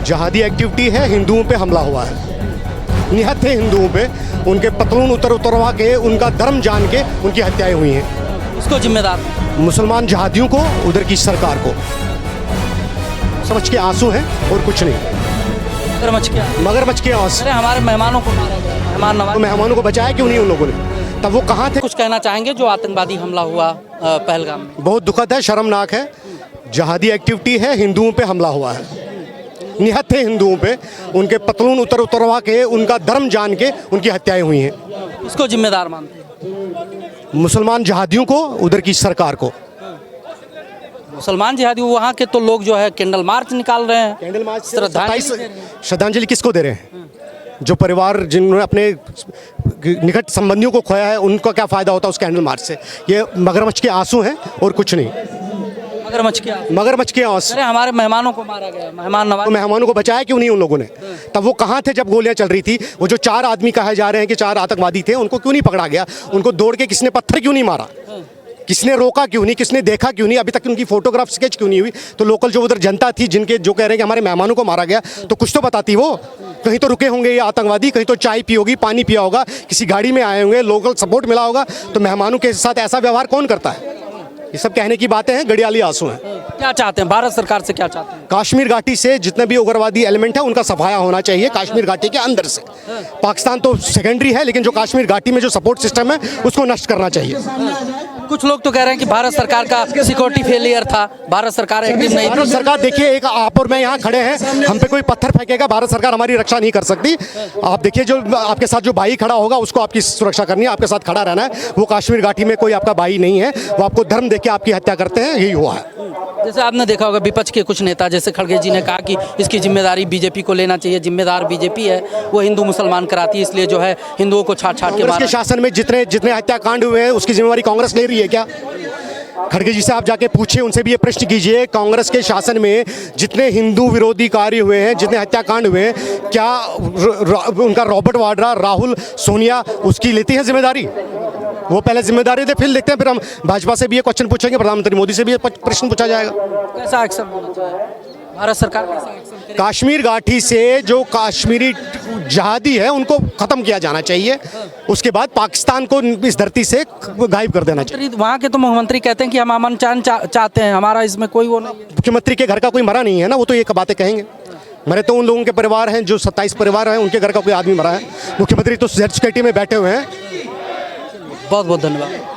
जहादी activity है, हिंदुओं पे हमला हुआ है, निहत्थे हिंदुओं पे, उनके पतलून उतरवा के, उनका धर्म जान के उनकी हत्याएं हुई हैं। इसको जिम्मेदार मुसलमान जहादियों को, उधर की सरकार को। समझ के आंसू हैं और कुछ नहीं। मगरमच्छ के आंसू। अरे हमारे मेहमानों को मारा गया, मेहमान नवाज। मेहमानों को बचाया क्यों नहीं उन लोगों ने? तब वो कहाँ थे? कुछ कहना चाहेंगे जो आतंकवादी हमला हुआ पहलगाम में? बहुत दुखद है, शर्मनाक है। जहादी एक्टिविटी है, हिंदुओं पे हमला हुआ है, निहत्थे हिंदुओं पे, उनके पतलून उतरवा के, उनका धर्म जान के उनकी हत्याएं हुई हैं। इसको जिम्मेदार मानते हैं? मुसलमान जहादियों को, उधर की सरकार को। मुसलमान जिहादी वहाँ के तो लोग जो है कैंडल मार्च निकाल रहे हैं। कैंडल मार्च श्रद्धांजलि श्रद्धांजलि किसको दे रहे हैं? जो परिवार जिन्होंने अपने निकट संबंधियों को खोया है, उनका क्या फ़ायदा होता है उस कैंडल मार्च से? ये मगरमच्छ के आंसू हैं और कुछ नहीं। मगरमच्छ के आंसू। अरे हमारे मेहमानों को मारा गया, मेहमान नवाज। तो मेहमानों को बचाया क्यों नहीं उन लोगों ने? तब वो कहाँ थे जब गोलियां चल रही थी? वो जो 4 आदमी कहे जा रहे हैं कि 4 आतंकवादी थे, उनको क्यों नहीं पकड़ा गया? उनको दौड़ के किसने पत्थर क्यों नहीं मारा? किसने रोका क्यों नहीं? किसने देखा क्यों नहीं? अभी तक उनकी फोटोग्राफ स्केच क्यों नहीं हुई? तो लोकल जो उधर जनता थी, जिनके जो कह रहे हैं कि हमारे मेहमानों को मारा गया, तो कुछ तो बताती वो। कहीं तो रुके होंगे ये आतंकवादी, कहीं तो चाय पी होगी, पानी पिया होगा, किसी गाड़ी में आए होंगे, लोकल सपोर्ट मिला होगा। तो मेहमानों के साथ ऐसा व्यवहार कौन करता है? ये सब कहने की बातें हैं, गड़ियाली आंसू हैं। क्या चाहते हैं भारत सरकार से? क्या चाहते हैं? कश्मीर घाटी से जितने भी उग्रवादी एलिमेंट है, उनका सफाया होना चाहिए कश्मीर घाटी के अंदर से। पाकिस्तान तो सेकेंडरी है, लेकिन जो कश्मीर घाटी में जो सपोर्ट सिस्टम है, उसको नष्ट करना चाहिए। कुछ लोग तो कह रहे हैं कि भारत सरकार का सिक्योरिटी फेलियर था, भारत सरकार एक्टिव नहीं थी। भारत सरकार, देखिए, एक आप और मैं यहाँ खड़े हैं, हम पे कोई पत्थर फेंकेगा, भारत सरकार हमारी रक्षा नहीं कर सकती। आप देखिए, जो आपके साथ जो भाई खड़ा होगा, उसको आपकी सुरक्षा करनी है, आपके साथ खड़ा रहना है। वो कश्मीर घाटी में कोई आपका भाई नहीं है, वो आपको धर्म देके आपकी हत्या करते हैं, यही हुआ है। जैसे आपने देखा होगा विपक्ष के कुछ नेता, जैसे खड़गे जी ने कहा कि इसकी जिम्मेदारी बीजेपी को लेना चाहिए, जिम्मेदार बीजेपी है, वो हिंदू मुसलमान कराती है, इसलिए जो है हिंदुओं को छाट के कांग्रेस के शासन में जितने हत्याकांड हुए हैं, उसकी जिम्मेवारी कांग्रेस ले रही है क्या? खड़गे जी से आप जाके पूछिए, उनसे भी ये प्रश्न कीजिए, कांग्रेस के शासन में जितने हिंदू विरोधी कार्य हुए हैं, जितने हत्याकांड हुए हैं, क्या उनका रॉबर्ट वाड्रा, राहुल, सोनिया उसकी लेती है जिम्मेदारी? वो पहले जिम्मेदारी दे, फिर देखते हैं। फिर हम भाजपा से भी ये क्वेश्चन पूछेंगे, प्रधानमंत्री मोदी से भी ये प्रश्न पूछा जाएगा। कैसा एक्शन होना चाहिए भारत सरकार? कैसा एक्शन करेगी? कश्मीर घाटी से जो कश्मीरी जहादी है, उनको खत्म किया जाना चाहिए। उसके बाद पाकिस्तान को इस धरती से गायब कर देना चाहिए। वहाँ के तो मुख्यमंत्री कहते हैं कि हम अमन चैन चाहते हैं, हमारा इसमें कोई वो नहीं। मुख्यमंत्री के घर का कोई मरा नहीं है ना, वो तो ये बातें कहेंगे। मरे तो उन लोगों के परिवार हैं, जो 27 परिवार हैं, उनके घर का कोई आदमी मरा है। मुख्यमंत्री तो सिक्योरिटी में बैठे हुए हैं। बहुत बहुत धन्यवाद।